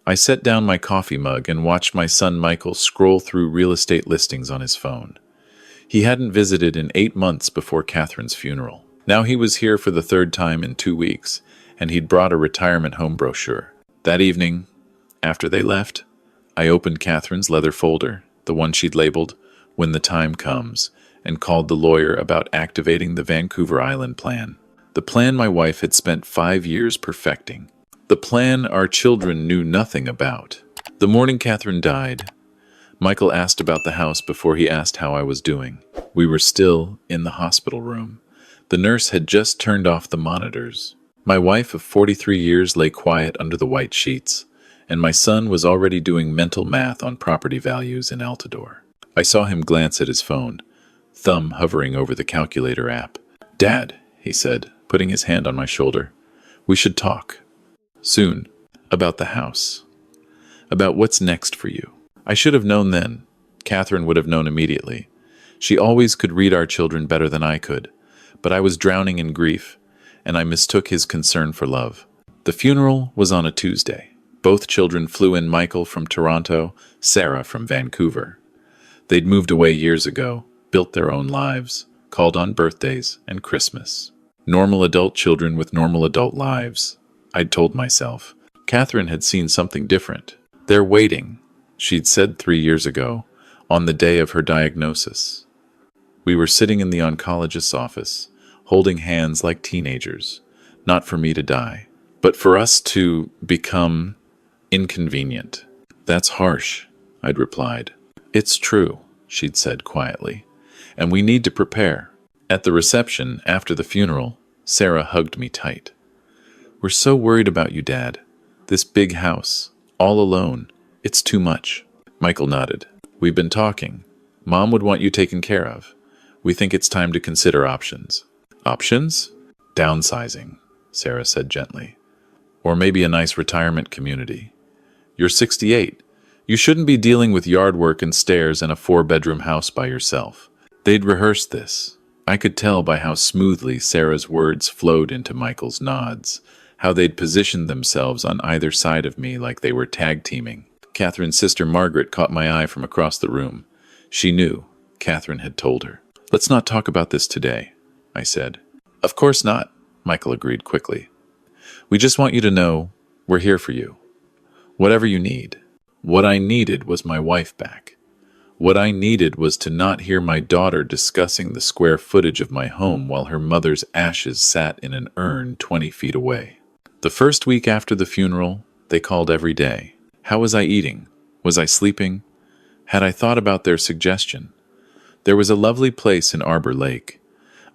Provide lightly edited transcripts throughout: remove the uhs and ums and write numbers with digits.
I set down my coffee mug and watched my son Michael scroll through real estate listings on his phone. He hadn't visited in 8 months before Catherine's funeral. Now he was here for the third time in 2 weeks, and he'd brought a retirement home brochure. That evening, after they left, I opened Catherine's leather folder, the one she'd labeled, "When the Time Comes," and called the lawyer about activating the Vancouver Island plan. The plan my wife had spent 5 years perfecting. The plan our children knew nothing about. The morning Catherine died, Michael asked about the house before he asked how I was doing. We were still in the hospital room. The nurse had just turned off the monitors. My wife of 43 years lay quiet under the white sheets, and my son was already doing mental math on property values in Altador. I saw him glance at his phone, thumb hovering over the calculator app. "Dad," he said, putting his hand on my shoulder, "we should talk. Soon. About the house. About what's next for you." I should have known then. Catherine would have known immediately. She always could read our children better than I could, but I was drowning in grief, and I mistook his concern for love. The funeral was on a Tuesday. Both children flew in, Michael from Toronto, Sarah from Vancouver. They'd moved away years ago, built their own lives, called on birthdays and Christmas. Normal adult children with normal adult lives, I'd told myself. Catherine had seen something different. "They're waiting," she'd said 3 years ago, on the day of her diagnosis. We were sitting in the oncologist's office, holding hands like teenagers, not for me to die, but for us to become inconvenient. "That's harsh," I'd replied. "It's true," she'd said quietly, "and we need to prepare." At the reception, after the funeral, Sarah hugged me tight. "We're so worried about you, Dad. This big house, all alone, it's too much." Michael nodded. "We've been talking. Mom would want you taken care of. We think it's time to consider options." "Options?" "Downsizing," Sarah said gently. "Or maybe a nice retirement community. You're 68. You shouldn't be dealing with yard work and stairs in a 4-bedroom house by yourself." They'd rehearsed this. I could tell by how smoothly Sarah's words flowed into Michael's nods, how they'd positioned themselves on either side of me like they were tag-teaming. Catherine's sister Margaret caught my eye from across the room. She knew. Catherine had told her. "Let's not talk about this today," I said. "Of course not," Michael agreed quickly. "We just want you to know we're here for you. Whatever you need." What I needed was my wife back. What I needed was to not hear my daughter discussing the square footage of my home while her mother's ashes sat in an urn 20 feet away. The first week after the funeral, they called every day. How was I eating? Was I sleeping? Had I thought about their suggestion? There was a lovely place in Arbor Lake.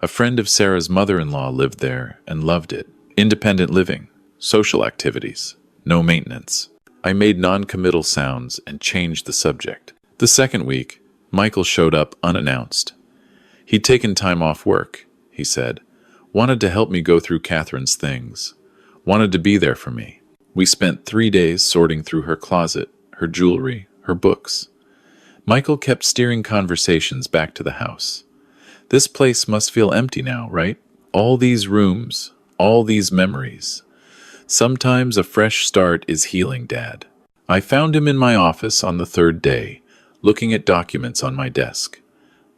A friend of Sarah's mother-in-law lived there and loved it. Independent living, social activities, no maintenance. I made non-committal sounds and changed the subject. The second week, Michael showed up unannounced. He'd taken time off work, he said. Wanted to help me go through Catherine's things. Wanted to be there for me. We spent 3 days sorting through her closet, her jewelry, her books. Michael kept steering conversations back to the house. This place must feel empty now, right? All these rooms, all these memories. Sometimes a fresh start is healing, Dad. I found him in my office on the third day, looking at documents on my desk.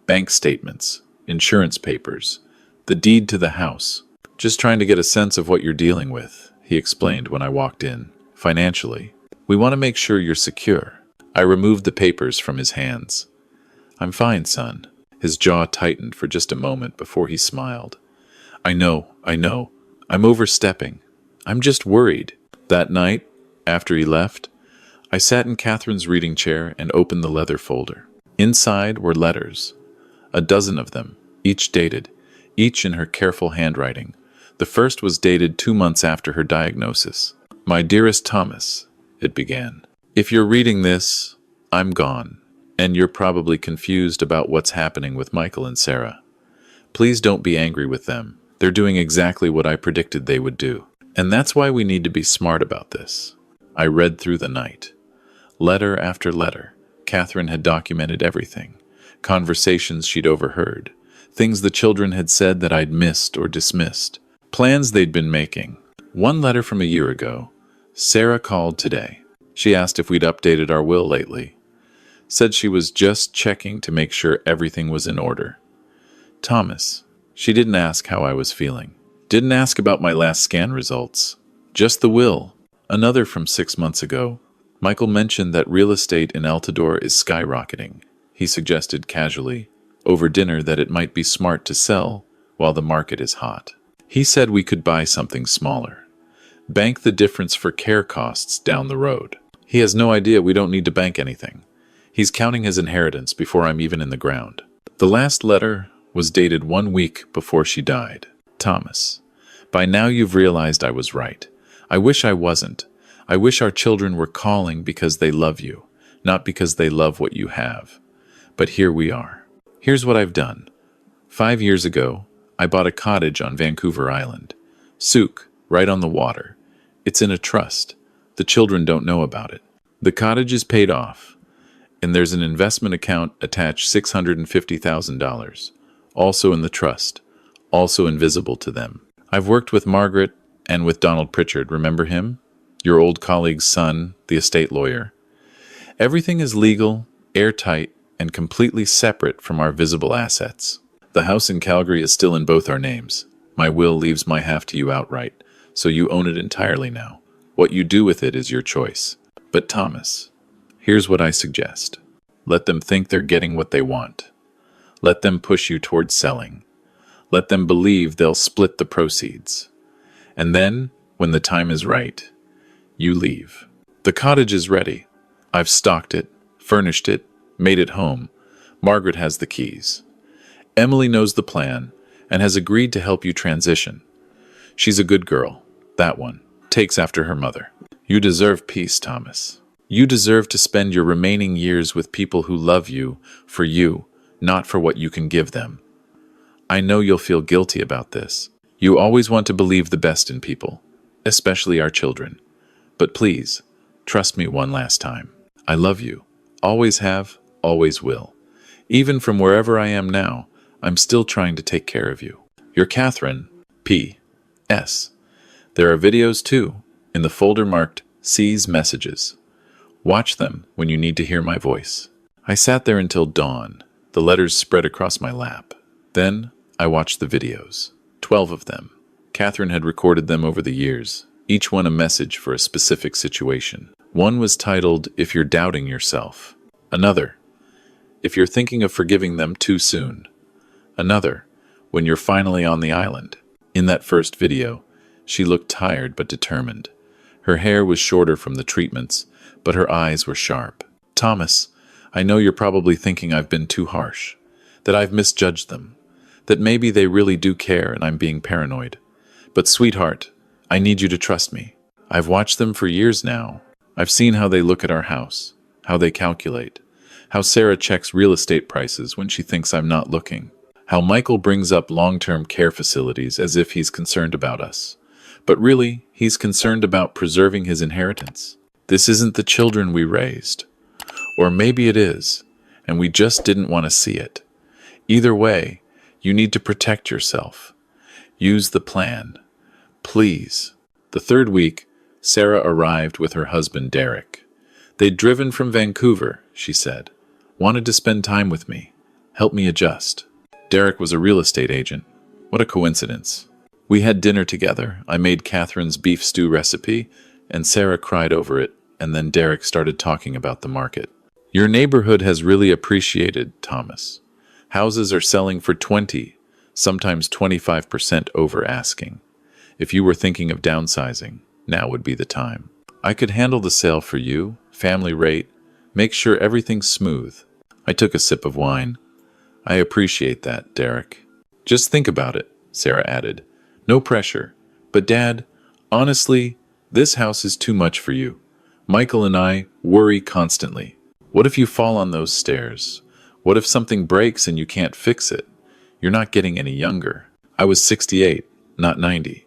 Bank statements, insurance papers, the deed to the house. "Just trying to get a sense of what you're dealing with," he explained when I walked in. "Financially, we want to make sure you're secure." I removed the papers from his hands. "I'm fine, son." His jaw tightened for just a moment before he smiled. I know. I'm overstepping. I'm just worried." That night, after he left, I sat in Catherine's reading chair and opened the leather folder. Inside were letters, a dozen of them, each dated, each in her careful handwriting. The first was dated 2 months after her diagnosis. "My dearest Thomas," it began. "If you're reading this, I'm gone, and you're probably confused about what's happening with Michael and Sarah. Please don't be angry with them. They're doing exactly what I predicted they would do. And that's why we need to be smart about this." I read through the night. Letter after letter, Catherine had documented everything. Conversations she'd overheard. Things the children had said that I'd missed or dismissed. Plans they'd been making. One letter from a year ago. "Sarah called today. She asked if we'd updated our will lately. Said she was just checking to make sure everything was in order. Thomas. She didn't ask how I was feeling. Didn't ask about my last scan results. Just the will. Another from 6 months ago. Michael mentioned that real estate in Altador is skyrocketing. He suggested casually, over dinner, that it might be smart to sell while the market is hot. He said we could buy something smaller. Bank the difference for care costs down the road. He has no idea we don't need to bank anything. He's counting his inheritance before I'm even in the ground. The last letter was dated 1 week before she died. Thomas. By now you've realized I was right. I wish I wasn't. I wish our children were calling because they love you, not because they love what you have. But here we are. Here's what I've done. 5 years ago, I bought a cottage on Vancouver Island. Souk, right on the water. It's in a trust. The children don't know about it. The cottage is paid off, and there's an investment account attached $650,000, also in the trust, also invisible to them. I've worked with Margaret and with Donald Pritchard, remember him? Your old colleague's son, the estate lawyer. Everything is legal, airtight, and completely separate from our visible assets. The house in Calgary is still in both our names. My will leaves my half to you outright, so you own it entirely now. What you do with it is your choice. But Thomas, here's what I suggest. Let them think they're getting what they want. Let them push you towards selling. Let them believe they'll split the proceeds. And then, when the time is right, you leave. The cottage is ready. I've stocked it, furnished it, made it home. Margaret has the keys. Emily knows the plan and has agreed to help you transition. She's a good girl, that one. Takes after her mother. You deserve peace, Thomas. You deserve to spend your remaining years with people who love you for you, not for what you can give them. I know you'll feel guilty about this. You always want to believe the best in people, especially our children. But please, trust me one last time. I love you. Always have, always will. Even from wherever I am now, I'm still trying to take care of you. You're Catherine, P.S. There are videos too, in the folder marked C's Messages. Watch them when you need to hear my voice. I sat there until dawn, the letters spread across my lap. Then I watched the videos, 12 of them. Catherine had recorded them over the years, each one a message for a specific situation. One was titled, If You're Doubting Yourself. Another, If You're Thinking of Forgiving Them Too Soon. Another, When You're Finally on the Island. In that first video, she looked tired but determined. Her hair was shorter from the treatments, but her eyes were sharp. Thomas, I know you're probably thinking I've been too harsh, that I've misjudged them, that maybe they really do care and I'm being paranoid. But sweetheart, I need you to trust me. I've watched them for years now. I've seen how they look at our house, how they calculate, how Sarah checks real estate prices when she thinks I'm not looking, how Michael brings up long-term care facilities as if he's concerned about us. But really, he's concerned about preserving his inheritance. This isn't the children we raised. Or maybe it is, and we just didn't want to see it. Either way, you need to protect yourself. Use the plan. Please. The third week, Sarah arrived with her husband, Derek. They'd driven from Vancouver, she said. Wanted to spend time with me. Help me adjust. Derek was a real estate agent. What a coincidence. We had dinner together. I made Catherine's beef stew recipe, and Sarah cried over it, and then Derek started talking about the market. Your neighborhood has really appreciated, Thomas. Houses are selling for 20, sometimes 25% over asking. If you were thinking of downsizing, now would be the time. I could handle the sale for you, family rate, make sure everything's smooth. I took a sip of wine. I appreciate that, Derek. Just think about it, Sarah added. No pressure. But Dad, honestly, this house is too much for you. Michael and I worry constantly. What if you fall on those stairs? What if something breaks and you can't fix it? You're not getting any younger. I was 68, not 90.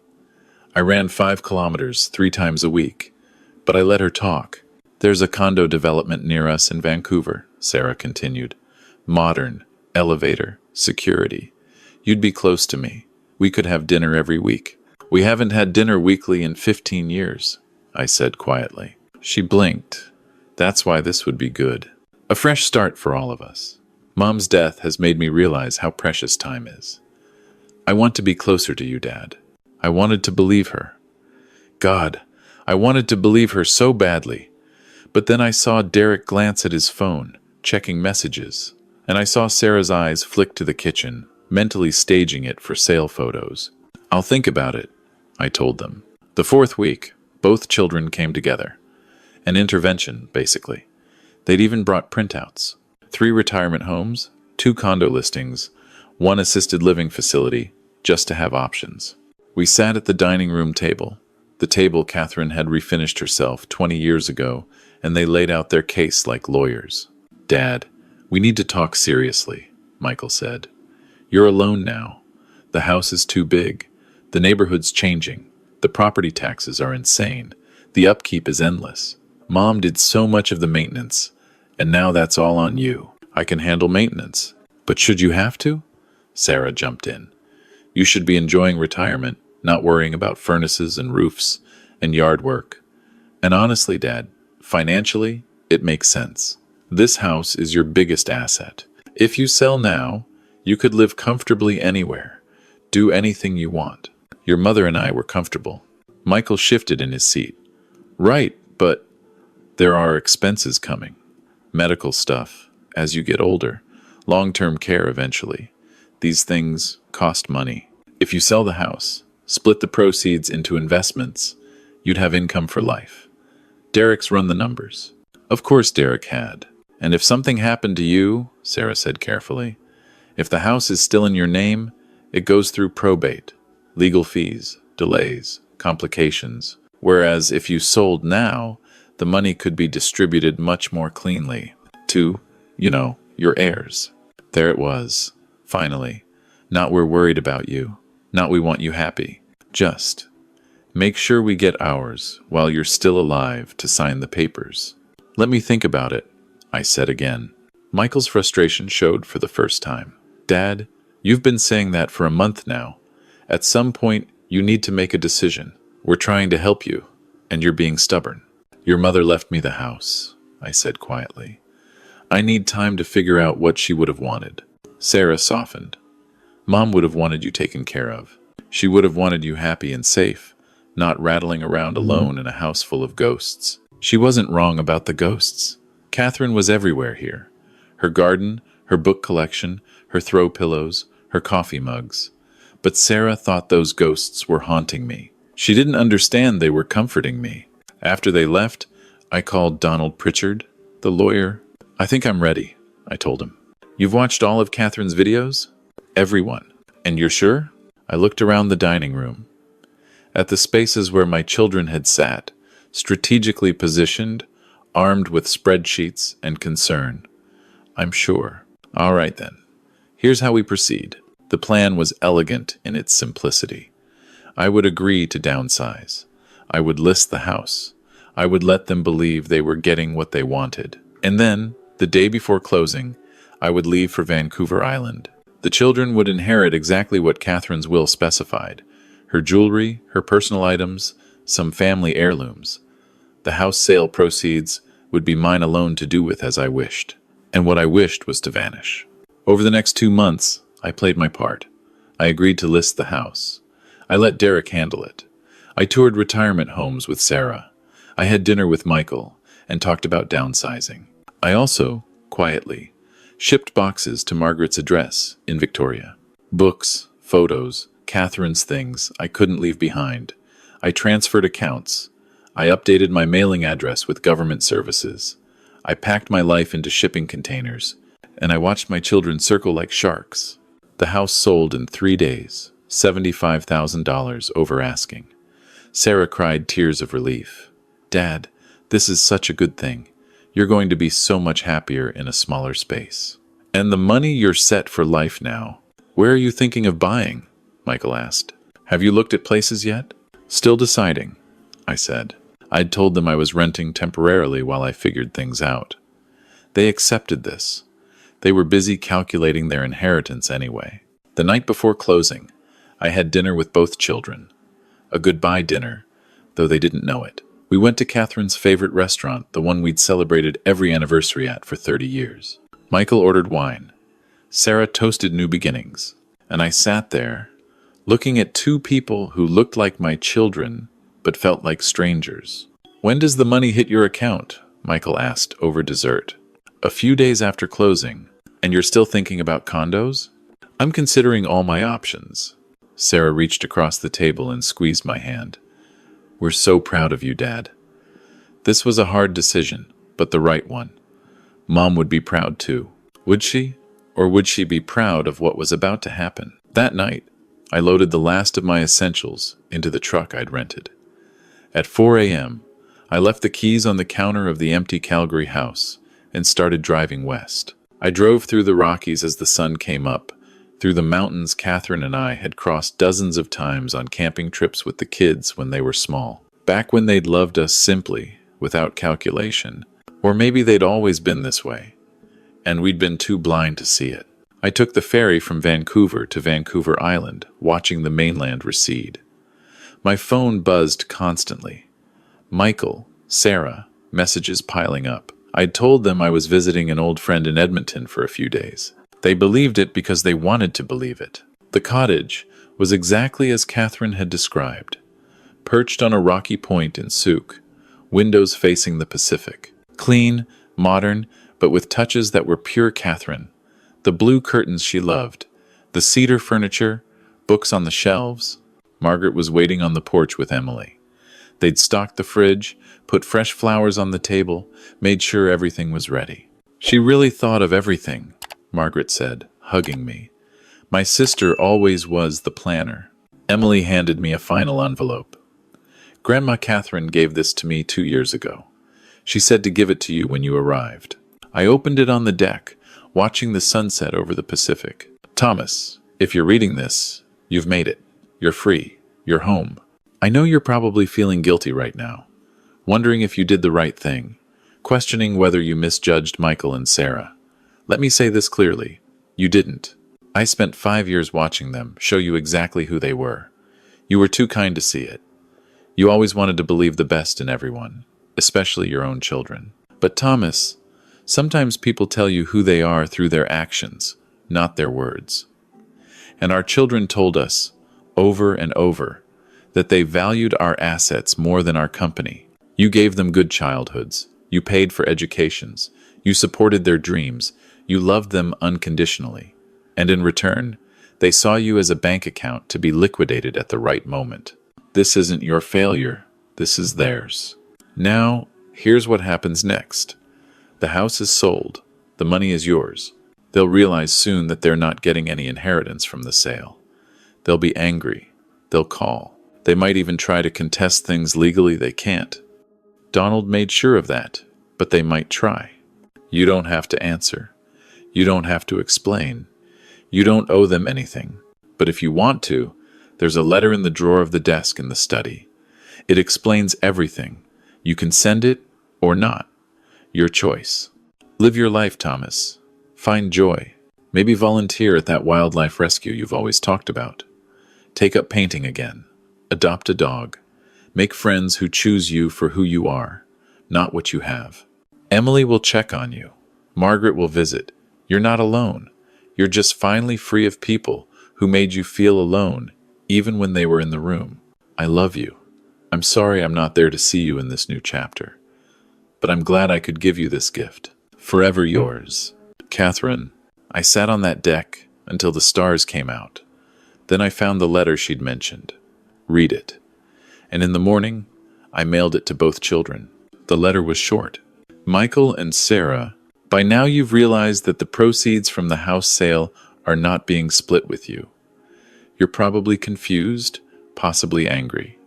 I ran 5 kilometers 3 times a week. But I let her talk. There's a condo development near us in Vancouver, Sarah continued. Modern, elevator, security. You'd be close to me. We could have dinner every week. We haven't had dinner weekly in 15 years, I said quietly. She blinked. That's why this would be good. A fresh start for all of us. Mom's death has made me realize how precious time is. I want to be closer to you, Dad. I wanted to believe her. God, I wanted to believe her so badly. But then I saw Derek glance at his phone, checking messages, and I saw Sarah's eyes flick to the kitchen, mentally staging it for sale photos. I'll think about it, I told them. The fourth week, both children came together. An intervention, basically. They'd even brought printouts. 3 retirement homes, 2 condo listings, 1 assisted living facility, just to have options. We sat at the dining room table, the table Catherine had refinished herself 20 years ago, and they laid out their case like lawyers. Dad, we need to talk seriously, Michael said. You're alone now. The house is too big. The neighborhood's changing. The property taxes are insane. The upkeep is endless. Mom did so much of the maintenance, and now that's all on you. I can handle maintenance. But should you have to? Sarah jumped in. You should be enjoying retirement, not worrying about furnaces and roofs and yard work. And honestly, Dad, financially, it makes sense. This house is your biggest asset. If you sell now, you could live comfortably anywhere, do anything you want. Your mother and I were comfortable. Michael shifted in his seat. Right, but there are expenses coming. Medical stuff, as you get older. Long-term care eventually. These things cost money. If you sell the house, split the proceeds into investments, you'd have income for life. Derek's run the numbers. Of course Derek had. And if something happened to you, Sarah said carefully, if the house is still in your name, it goes through probate, legal fees, delays, complications. Whereas if you sold now, the money could be distributed much more cleanly to, your heirs. There it was, finally. Not we're worried about you, not we want you happy. Just make sure we get ours while you're still alive to sign the papers. Let me think about it, I said again. Michael's frustration showed for the first time. Dad, you've been saying that for a month now. At some point, you need to make a decision. We're trying to help you, and you're being stubborn. Your mother left me the house, I said quietly. I need time to figure out what she would have wanted. Sarah softened. Mom would have wanted you taken care of. She would have wanted you happy and safe, not rattling around alone in a house full of ghosts. She wasn't wrong about the ghosts. Catherine was everywhere here. Her garden, her book collection, her throw pillows, her coffee mugs. But Sarah thought those ghosts were haunting me. She didn't understand they were comforting me. After they left, I called Donald Pritchard, the lawyer. I think I'm ready, I told him. You've watched all of Catherine's videos? Everyone. And you're sure? I looked around the dining room, at the spaces where my children had sat, strategically positioned, armed with spreadsheets and concern. I'm sure. All right then. Here's how we proceed. The plan was elegant in its simplicity. I would agree to downsize. I would list the house. I would let them believe they were getting what they wanted. And then, the day before closing, I would leave for Vancouver Island. The children would inherit exactly what Catherine's will specified. Her jewelry, her personal items, some family heirlooms. The house sale proceeds would be mine alone to do with as I wished. And what I wished was to vanish. Over the next 2 months, I played my part. I agreed to list the house. I let Derek handle it. I toured retirement homes with Sarah. I had dinner with Michael and talked about downsizing. I also, quietly, shipped boxes to Margaret's address in Victoria. Books, photos, Catherine's things I couldn't leave behind. I transferred accounts. I updated my mailing address with government services. I packed my life into shipping containers, and I watched my children circle like sharks. The house sold in 3 days, $75,000 over asking. Sarah cried tears of relief. Dad, this is such a good thing. You're going to be so much happier in a smaller space. And the money you're set for life now. Where are you thinking of buying? Michael asked. Have you looked at places yet? Still deciding, I said. I'd told them I was renting temporarily while I figured things out. They accepted this. They were busy calculating their inheritance anyway. The night before closing, I had dinner with both children. A goodbye dinner, though they didn't know it. We went to Catherine's favorite restaurant, the one we'd celebrated every anniversary at for 30 years. Michael ordered wine. Sarah toasted new beginnings. And I sat there, looking at two people who looked like my children, but felt like strangers. "When does the money hit your account?" Michael asked over dessert. "A few days after closing. And you're still thinking about condos?" "I'm considering all my options." Sarah reached across the table and squeezed my hand. "We're so proud of you, Dad." This was a hard decision, but the right one. Mom would be proud too. Would she? Or would she be proud of what was about to happen? That night, I loaded the last of my essentials into the truck I'd rented. At 4 a.m., I left the keys on the counter of the empty Calgary house and started driving west. I drove through the Rockies as the sun came up, through the mountains Catherine and I had crossed dozens of times on camping trips with the kids when they were small. Back when they'd loved us simply, without calculation. Or maybe they'd always been this way, and we'd been too blind to see it. I took the ferry from Vancouver to Vancouver Island, watching the mainland recede. My phone buzzed constantly. Michael, Sarah, messages piling up. I'd told them I was visiting an old friend in Edmonton for a few days. They believed it because they wanted to believe it. The cottage was exactly as Catherine had described. Perched on a rocky point in Souk, windows facing the Pacific. Clean, modern, but with touches that were pure Catherine. The blue curtains she loved, the cedar furniture, books on the shelves. Margaret was waiting on the porch with Emily. They'd stocked the fridge, put fresh flowers on the table, made sure everything was ready. "She really thought of everything," Margaret said, hugging me. "My sister always was the planner." Emily handed me a final envelope. "Grandma Catherine gave this to me 2 years ago. She said to give it to you when you arrived." I opened it on the deck, watching the sunset over the Pacific. "Thomas, if you're reading this, you've made it. You're free. You're home. I know you're probably feeling guilty right now, wondering if you did the right thing, questioning whether you misjudged Michael and Sarah. Let me say this clearly. You didn't. I spent 5 years watching them show you exactly who they were. You were too kind to see it. You always wanted to believe the best in everyone, especially your own children. But Thomas, sometimes people tell you who they are through their actions, not their words. And our children told us, over and over, that they valued our assets more than our company. You gave them good childhoods. You paid for educations. You supported their dreams. You loved them unconditionally. And in return, they saw you as a bank account to be liquidated at the right moment. This isn't your failure. This is theirs. Now, here's what happens next. The house is sold. The money is yours. They'll realize soon that they're not getting any inheritance from the sale. They'll be angry. They'll call. They might even try to contest things legally they can't. Donald made sure of that, but they might try. You don't have to answer. You don't have to explain. You don't owe them anything. But if you want to, there's a letter in the drawer of the desk in the study. It explains everything. You can send it or not. Your choice. Live your life, Thomas. Find joy. Maybe volunteer at that wildlife rescue you've always talked about. Take up painting again. Adopt a dog. Make friends who choose you for who you are, not what you have. Emily will check on you. Margaret will visit. You're not alone. You're just finally free of people who made you feel alone, even when they were in the room. I love you. I'm sorry I'm not there to see you in this new chapter. But I'm glad I could give you this gift. Forever yours. Catherine. I sat on that deck until the stars came out. Then I found the letter she'd mentioned. Read it. And in the morning, I mailed it to both children. The letter was short. Michael and Sarah, by now you've realized that the proceeds from the house sale are not being split with you. You're probably confused, possibly angry.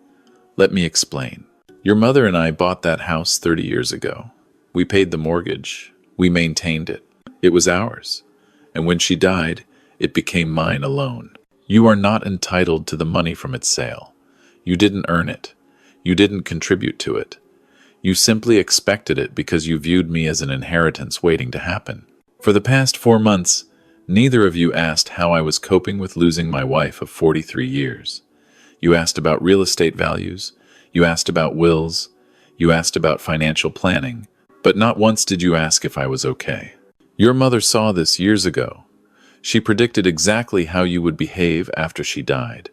Let me explain. Your mother and I bought that house 30 years ago. We paid the mortgage. We maintained it. It was ours. And when she died, it became mine alone. You are not entitled to the money from its sale. You didn't earn it. You didn't contribute to it. You simply expected it because you viewed me as an inheritance waiting to happen. For the past 4 months, neither of you asked how I was coping with losing my wife of 43 years. You asked about real estate values. You asked about wills. You asked about financial planning, but not once did you ask if I was okay. Your mother saw this years ago. She predicted exactly how you would behave after she died,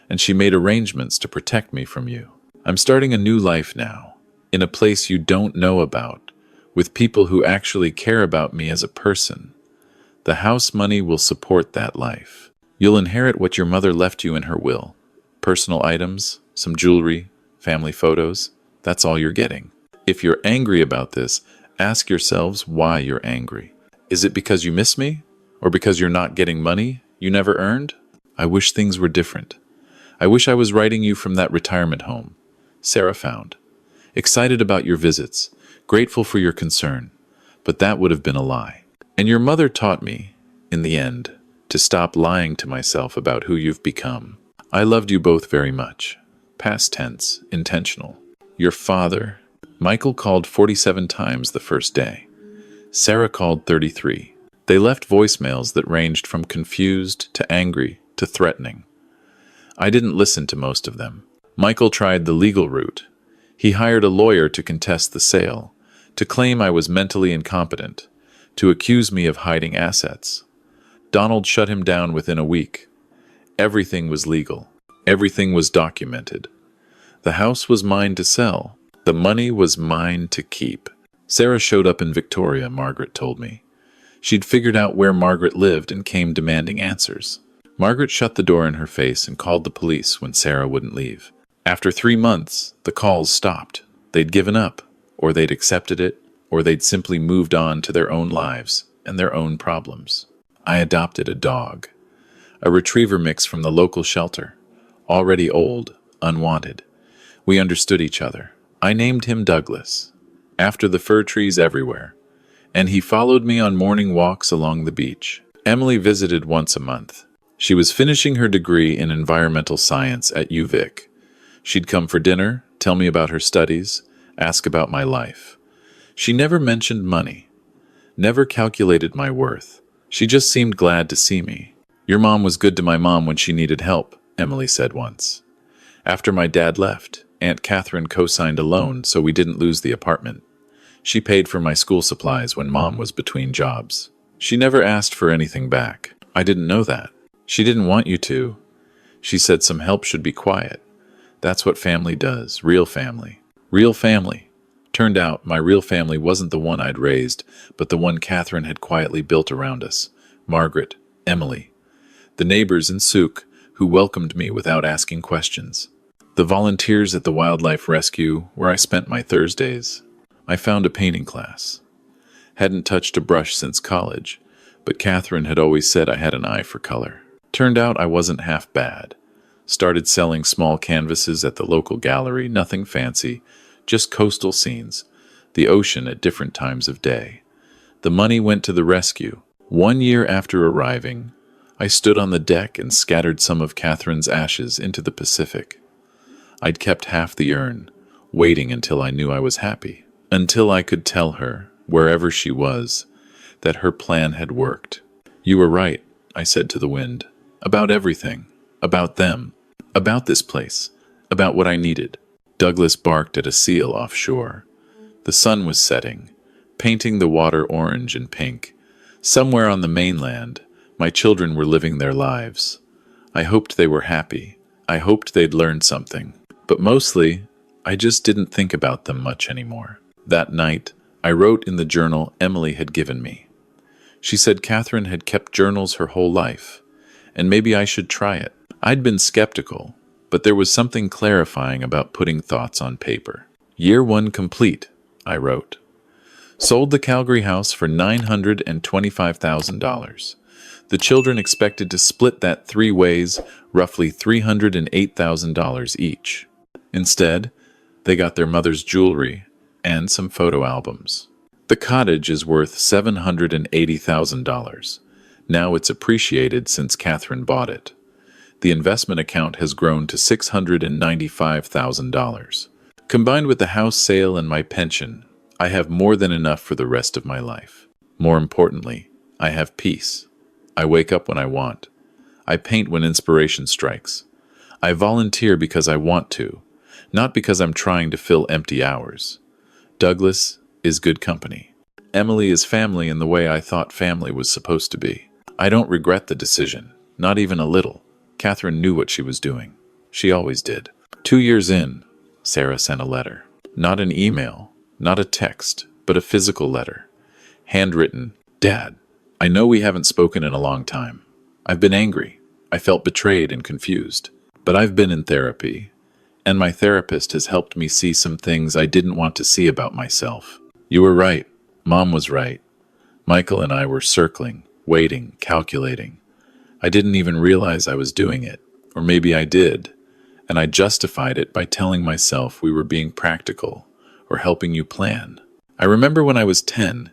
and she made arrangements to protect me from you. I'm starting a new life now, in a place you don't know about, with people who actually care about me as a person. The house money will support that life. You'll inherit what your mother left you in her will. Personal items, some jewelry, family photos. That's all you're getting. If you're angry about this, ask yourselves why you're angry. Is it because you miss me? Or because you're not getting money you never earned? I wish things were different. I wish I was writing you from that retirement home. Sarah found. Excited about your visits, grateful for your concern, but that would have been a lie. And your mother taught me, in the end, to stop lying to myself about who you've become. I loved you both very much. Past tense, intentional. Your father. Michael called 47 times the first day. Sarah called 33. They left voicemails that ranged from confused to angry to threatening. I didn't listen to most of them. Michael tried the legal route. He hired a lawyer to contest the sale, to claim I was mentally incompetent, to accuse me of hiding assets. Donald shut him down within a week. Everything was legal. Everything was documented. The house was mine to sell. The money was mine to keep. Sarah showed up in Victoria, Margaret told me. She'd figured out where Margaret lived and came demanding answers. Margaret shut the door in her face and called the police when Sarah wouldn't leave. After 3 months, the calls stopped. They'd given up, or they'd accepted it, or they'd simply moved on to their own lives and their own problems. I adopted a dog, a retriever mix from the local shelter, already old, unwanted. We understood each other. I named him Douglas, after the fir trees everywhere, and he followed me on morning walks along the beach. Emily visited once a month. She was finishing her degree in environmental science at UVic. She'd come for dinner, tell me about her studies, ask about my life. She never mentioned money, never calculated my worth. She just seemed glad to see me. Your mom was good to my mom when she needed help, Emily said once. After my dad left, Aunt Catherine co-signed a loan so we didn't lose the apartment. She paid for my school supplies when Mom was between jobs. She never asked for anything back. I didn't know that. She didn't want you to. She said some help should be quiet. That's what family does, real family. Real family. Turned out my real family wasn't the one I'd raised, but the one Catherine had quietly built around us. Margaret, Emily. The neighbors in Souk who welcomed me without asking questions. The volunteers at the wildlife rescue where I spent my Thursdays. I found a painting class. Hadn't touched a brush since college, but Catherine had always said I had an eye for color. Turned out I wasn't half bad. Started selling small canvases at the local gallery, nothing fancy, just coastal scenes, the ocean at different times of day. The money went to the rescue. 1 year after arriving, I stood on the deck and scattered some of Catherine's ashes into the Pacific. I'd kept half the urn, waiting until I knew I was happy, until I could tell her, wherever she was, that her plan had worked. You were right, I said to the wind, about everything, about them, about this place, about what I needed. Douglas barked at a seal offshore. The sun was setting, painting the water orange and pink. Somewhere on the mainland, my children were living their lives. I hoped they were happy. I hoped they'd learned something. But mostly, I just didn't think about them much anymore. That night, I wrote in the journal Emily had given me. She said Catherine had kept journals her whole life, and maybe I should try it. I'd been skeptical, but there was something clarifying about putting thoughts on paper. Year 1 complete, I wrote. Sold the Calgary house for $925,000. The children expected to split that 3 ways, roughly $308,000 each. Instead, they got their mother's jewelry and some photo albums. The cottage is worth $780,000. Now it's appreciated since Catherine bought it. The investment account has grown to $695,000. Combined with the house sale and my pension, I have more than enough for the rest of my life. More importantly, I have peace. I wake up when I want. I paint when inspiration strikes. I volunteer because I want to, Not because I'm trying to fill empty hours. Douglas is good company. Emily is family in the way I thought family was supposed to be. I don't regret the decision, not even a little. Catherine knew what she was doing. She always did. 2 years in, Sarah sent a letter. Not an email, not a text, but a physical letter. Handwritten, Dad, I know we haven't spoken in a long time. I've been angry. I felt betrayed and confused. But I've been in therapy, and my therapist has helped me see some things I didn't want to see about myself. You were right. Mom was right. Michael and I were circling, waiting, calculating. I didn't even realize I was doing it. Or maybe I did. And I justified it by telling myself we were being practical or helping you plan. I remember when I was 10,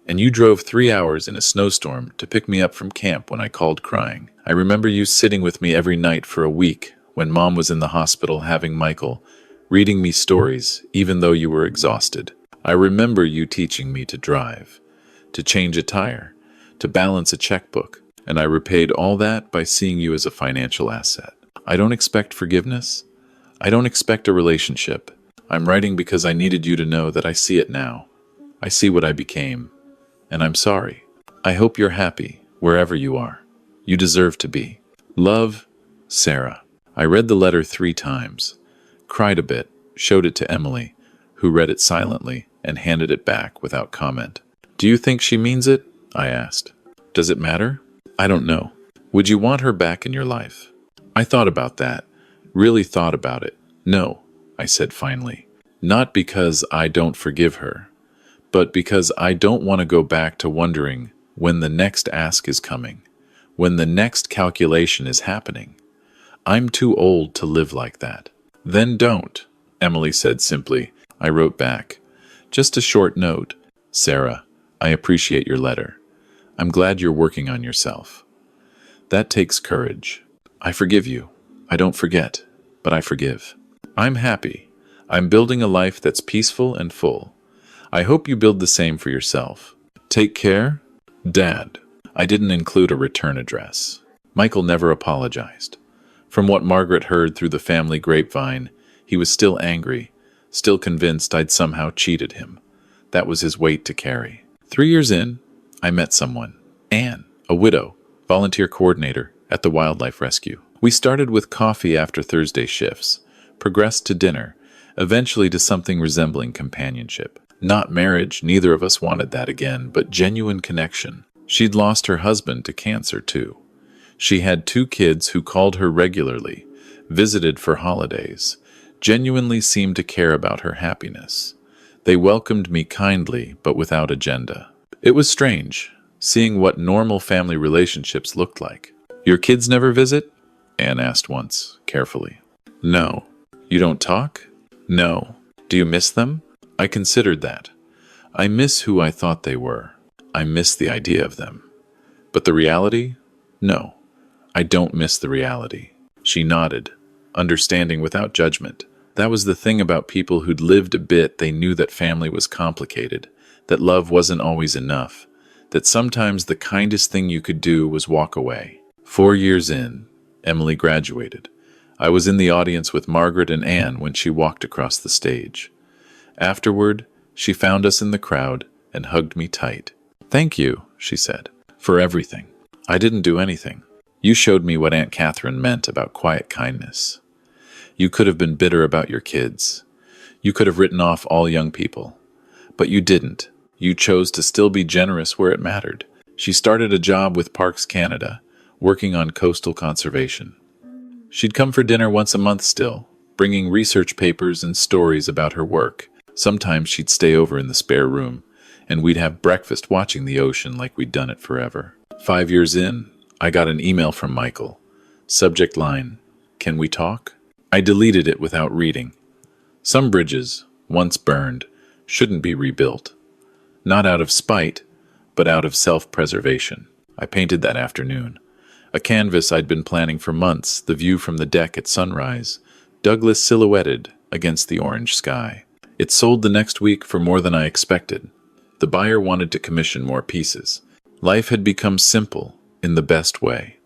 and you drove 3 hours in a snowstorm to pick me up from camp when I called crying. I remember you sitting with me every night for a week when Mom was in the hospital having Michael, reading me stories even though you were exhausted. I remember you teaching me to drive, to change a tire, to balance a checkbook, and I repaid all that by seeing you as a financial asset. I don't expect forgiveness. I don't expect a relationship. I'm writing because I needed you to know that I see it now. I see what I became. And I'm sorry. I hope you're happy, wherever you are. You deserve to be. Love, Sarah. I read the letter 3 times, cried a bit, showed it to Emily, who read it silently and handed it back without comment. Do you think she means it? I asked. Does it matter? I don't know. Would you want her back in your life? I thought about that, really thought about it. No, I said finally. Not because I don't forgive her, but because I don't want to go back to wondering when the next ask is coming, when the next calculation is happening. I'm too old to live like that. Then don't, Emily said simply. I wrote back. Just a short note. Sarah, I appreciate your letter. I'm glad you're working on yourself. That takes courage. I forgive you. I don't forget, but I forgive. I'm happy. I'm building a life that's peaceful and full. I hope you build the same for yourself. Take care, Dad. I didn't include a return address. Michael never apologized. From what Margaret heard through the family grapevine, he was still angry, still convinced I'd somehow cheated him. That was his weight to carry. 3 years in, I met someone. Anne, a widow, volunteer coordinator at the wildlife rescue. We started with coffee after Thursday shifts, progressed to dinner, eventually to something resembling companionship. Not marriage, neither of us wanted that again, but genuine connection. She'd lost her husband to cancer, too. She had 2 kids who called her regularly, visited for holidays, genuinely seemed to care about her happiness. They welcomed me kindly, but without agenda. It was strange, seeing what normal family relationships looked like. Your kids never visit? Anne asked once, carefully. No. You don't talk? No. Do you miss them? I considered that. I miss who I thought they were. I miss the idea of them. But the reality? No. I don't miss the reality. She nodded, understanding without judgment. That was the thing about people who'd lived a bit. They knew that family was complicated, that love wasn't always enough, that sometimes the kindest thing you could do was walk away. 4 years in, Emily graduated. I was in the audience with Margaret and Anne when she walked across the stage. Afterward, she found us in the crowd and hugged me tight. Thank you, she said, for everything. I didn't do anything. You showed me what Aunt Catherine meant about quiet kindness. You could have been bitter about your kids. You could have written off all young people. But you didn't. You chose to still be generous where it mattered. She started a job with Parks Canada, working on coastal conservation. She'd come for dinner once a month still, bringing research papers and stories about her work. Sometimes she'd stay over in the spare room, and we'd have breakfast watching the ocean like we'd done it forever. 5 years in, I got an email from Michael. Subject line, "Can we talk?" I deleted it without reading. Some bridges, once burned, shouldn't be rebuilt. Not out of spite, but out of self-preservation. I painted that afternoon. A canvas I'd been planning for months, the view from the deck at sunrise, Douglas silhouetted against the orange sky. It sold the next week for more than I expected. The buyer wanted to commission more pieces. Life had become simple, in the best way.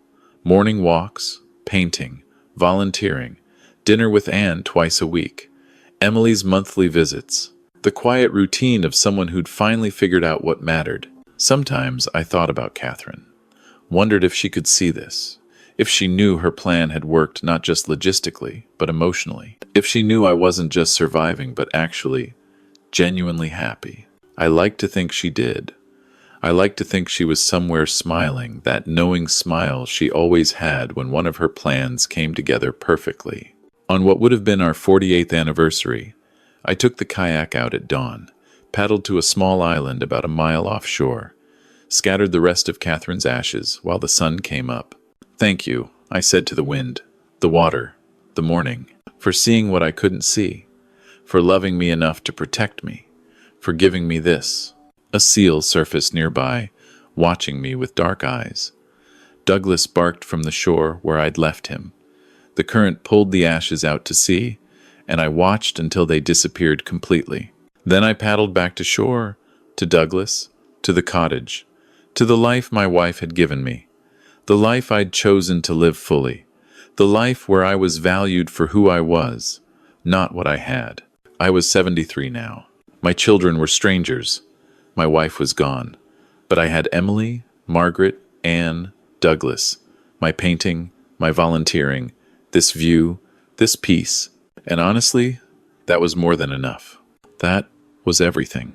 Morning walks, painting, volunteering, dinner with Anne twice a week, Emily's monthly visits, the quiet routine of someone who'd finally figured out what mattered. Sometimes I thought about Catherine, wondered if she could see this, if she knew her plan had worked not just logistically, but emotionally, if she knew I wasn't just surviving, but actually genuinely happy. I like to think she did. I like to think she was somewhere smiling, that knowing smile she always had when one of her plans came together perfectly. On what would have been our 48th anniversary, I took the kayak out at dawn, paddled to a small island about a mile offshore, scattered the rest of Catherine's ashes while the sun came up. "Thank you," I said to the wind, the water, the morning, for seeing what I couldn't see, for loving me enough to protect me, for giving me this. A seal surfaced nearby, watching me with dark eyes. Douglas barked from the shore where I'd left him. The current pulled the ashes out to sea, and I watched until they disappeared completely. Then I paddled back to shore, to Douglas, to the cottage, to the life my wife had given me, the life I'd chosen to live fully, the life where I was valued for who I was, not what I had. I was 73 now. My children were strangers. My wife was gone. But I had Emily, Margaret, Anne, Douglas, my painting, my volunteering, this view, this peace. And honestly, that was more than enough. That was everything.